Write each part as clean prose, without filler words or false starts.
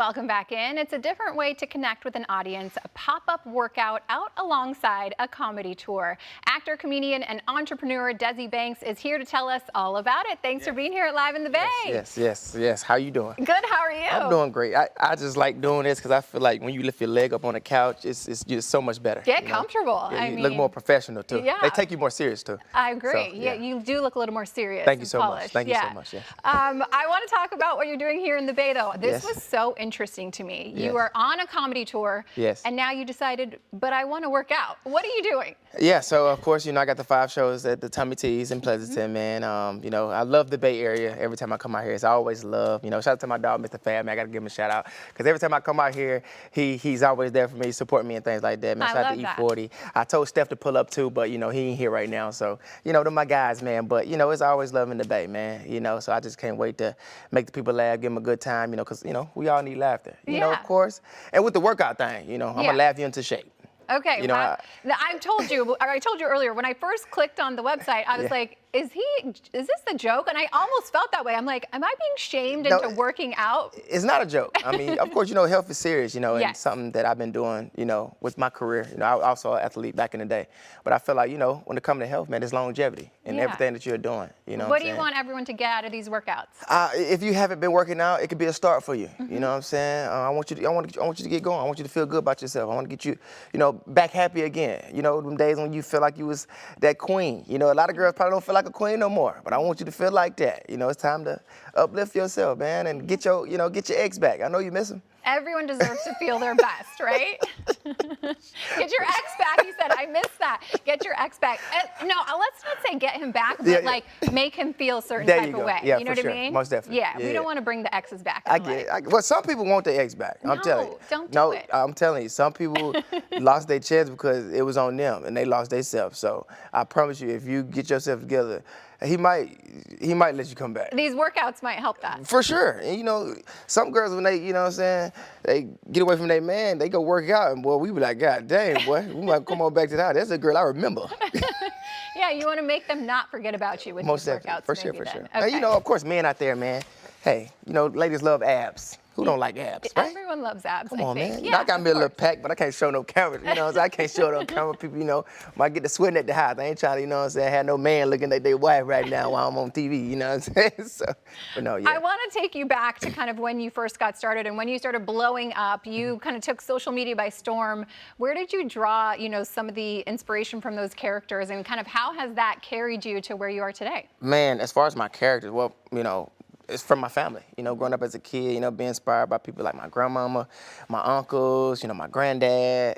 Welcome back in. It's a different way to connect with an audience, a pop-up workout out alongside a comedy tour. Actor, comedian, and entrepreneur Desi Banks is here to tell us all about it. Thanks for being here at Live in the Bay. Yes. How you doing? Good, how are you? I'm doing great. I just like doing this because I feel like when you lift your leg up on the couch, it's just so much better. Get comfortable. Yeah, you look more professional too. Yeah. They take you more serious too. I agree. So, yeah, you do look a little more serious. Thank you so polished. much. Thank you so much. Yeah. I want to talk about what you're doing here in the Bay, though. This was so interesting to me. Yes. You were on a comedy tour, and now you decided, but I want to work out. What are you doing? Yeah, so of course, I got the 5 shows at the Tummy Teas in Pleasanton, man. I love the Bay Area. Every time I come out here, it's always love. Shout out to my dog, Mr. Fab, man. I got to give him a shout out. Because every time I come out here, he's always there for me, supporting me and things like that, man. Shout out to E40. I told Steph to pull up too, but, he ain't here right now. So, they're my guys, man. But, it's always love in the Bay, man. So I just can't wait to make the people laugh, give them a good time, because, we all need laughter, of course. And with the workout thing, I'm going to laugh you into shape. Okay, I told you earlier, when I first clicked on the website, I was like, is this the joke? And I almost felt that way. I'm like, am I being shamed into working out? It's not a joke. I mean, of course, health is serious, and something that I've been doing, with my career. I was also an athlete back in the day. But I feel like, when it comes to health, man, it's longevity in everything that you're doing. What do you want everyone to get out of these workouts? If you haven't been working out, it could be a start for you. You know what I'm saying? I want you to get going. I want you to feel good about yourself. I want to get you, back happy again. Them days when you feel like you was that queen. A lot of girls probably don't feel like a queen no more, but I want you to feel like that. It's time to uplift yourself, man, and get your ex back. I know you miss him. Everyone deserves to feel their best, right? Get your ex back. You said, I missed that. Get your ex back. No, let's not say get him back, but make him feel a certain type of way. Yeah, you know what I mean? Most definitely. Yeah, we don't want to bring the exes back. I get it. Well, some people want their ex back. I'm telling you. Don't do it. I'm telling you. Some people lost their chance because it was on them and they lost themselves. So I promise you, if you get yourself together, he might let you come back. These workouts might help that. For sure. And some girls, when they, they get away from their man, they go work out, and boy, we be like, God dang, boy, we might come on back to the house. That's a girl I remember. Yeah, you want to make them not forget about you with these workouts. For sure. Okay. And, of course, men out there, man, hey, ladies love abs. Who don't like abs, right? Everyone loves abs. Come on, man. Yeah, I got me a little pack, but I can't show no camera. I can't show it on camera. People, might get the sweating at the house. I ain't trying to, have no man looking at their wife right now while I'm on TV. So, but no, yeah. I want to take you back to kind of when you first got started and when you started blowing up. You kind of took social media by storm. Where did you draw, some of the inspiration from those characters, and kind of how has that carried you to where you are today? Man, as far as my characters, well, it's from my family, growing up as a kid, being inspired by people like my grandmama, my uncles, my granddad,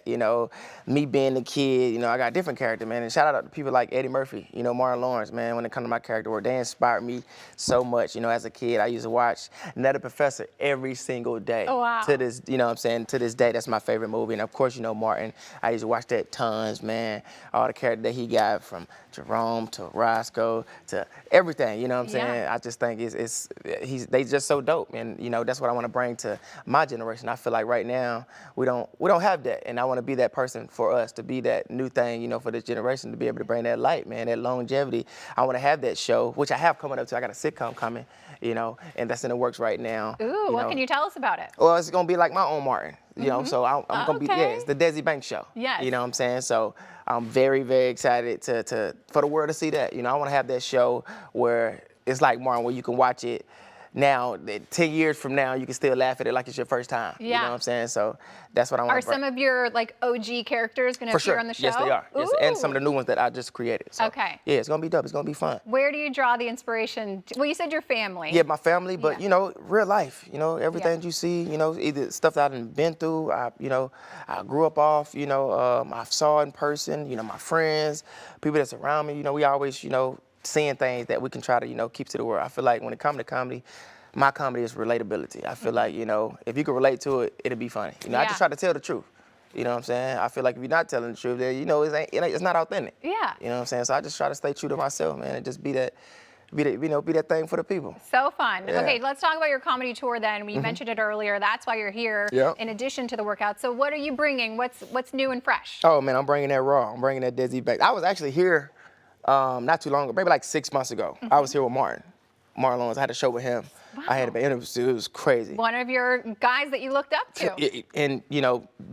me being the kid, I got different characters, man. And shout out to people like Eddie Murphy, Martin Lawrence, man, when it comes to my character work, they inspired me so much. As a kid, I used to watch Nutty Professor every single day. Oh, wow. To this, to this day, that's my favorite movie. And of course, Martin, I used to watch that tons, man. All the characters that he got, from Jerome to Roscoe to everything, I just think they just so dope, and that's what I want to bring to my generation. I feel like right now we don't have that, and I want to be that person for us, to be that new thing, for this generation, to be able to bring that light, man, that longevity. I want to have that show, which I have coming up too. I got a sitcom coming, and that's in the works right now. Ooh, what can you tell us about it? Well, it's gonna be like my own Martin, so I'm gonna be, it's the Desi Banks show. Yes. You know what I'm saying? So I'm very, very excited for the world to see that. I want to have that show where it's like Martin, where you can watch it now, 10 years from now, you can still laugh at it like it's your first time. Yeah. You know what I'm saying? So that's what I want to bring. Are some of your OG characters going to appear on the show? Yes, they are. Yes, and some of the new ones that I just created. So, okay. Yeah, it's going to be dope. It's going to be fun. Where do you draw the inspiration? Well, you said your family. Yeah, my family, but, real life. Everything you see, either stuff that I've been through, I grew up off, I saw in person, my friends, people that's around me, we always, seeing things that we can try to, keep to the world. I feel like when it comes to comedy, my comedy is relatability. I feel like, if you can relate to it, it'll be funny. I just try to tell the truth. You know what I'm saying? I feel like if you're not telling the truth, then, it's not authentic. Yeah. You know what I'm saying? So I just try to stay true to myself, man, and just be that thing for the people. So fun. Yeah. Okay, let's talk about your comedy tour then. We mentioned it earlier. That's why you're here, in addition to the workout. So what are you bringing? What's new and fresh? Oh, man, I'm bringing that raw. I'm bringing that Desi Banks. I was actually here not too long ago, maybe like 6 months ago. I was here with Martin Lawrence. I had a show with him. I had it was crazy. One of your guys that you looked up to. And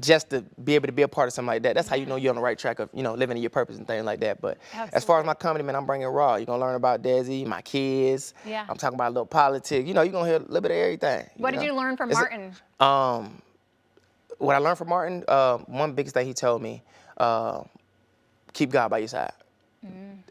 just to be able to be a part of something like that, that's how you know you're on the right track of living in your purpose and things like that. But as far as my comedy, man, I'm bringing raw. You're gonna learn about Desi, my kids. Yeah. I'm talking about a little politics. You're gonna hear a little bit of everything. What did you learn from Martin? What I learned from Martin, one biggest thing he told me, keep God by your side.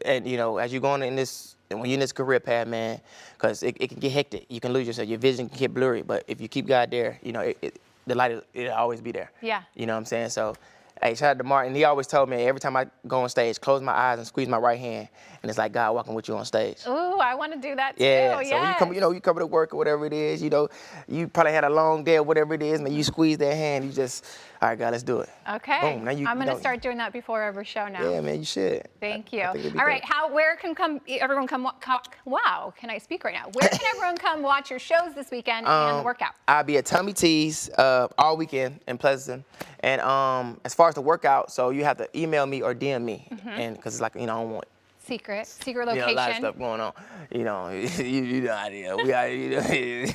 And as you're going in this, when you're in this career path, man, because it can get hectic. You can lose yourself. Your vision can get blurry. But if you keep God there, the light, it'll always be there. Yeah. You know what I'm saying? So, hey, shout out to Martin. He always told me every time I go on stage, close my eyes and squeeze my right hand, and it's like God walking with you on stage. Ooh, I want to do that too. Yeah. So Yes. you come to work or whatever it is. You probably had a long day or whatever it is, man. You squeeze that hand. You just, all right, God, let's do it. Okay. Boom. Now I'm going to start doing that before every show now. Yeah, man, you should. Thank you. I think it'd be All right, dope. where can everyone come? Wow, can I speak right now? Where can everyone come watch your shows this weekend and workout? I'll be at Tummy T's all weekend in Pleasanton. And as far as the workout, so you have to email me or DM me, and because it's like I don't want Secret location. a lot of stuff going on. You know how it is. We are,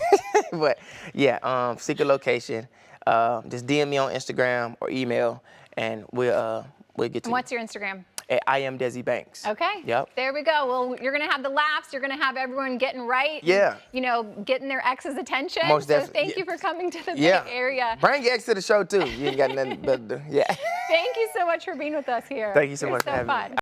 but yeah, secret location. Just DM me on Instagram or email, and we'll get to. What's your Instagram? I am Desi Banks. Okay. Yep. There we go. Well, you're gonna have the laughs. You're gonna have everyone getting right. Yeah. And, getting their ex's attention. Most so definitely. thank you for coming to the Bay Area. Bring your ex to the show too. You ain't got nothing but yeah. Thank you so much for being with us here. Thank you so You're much for having me. fun.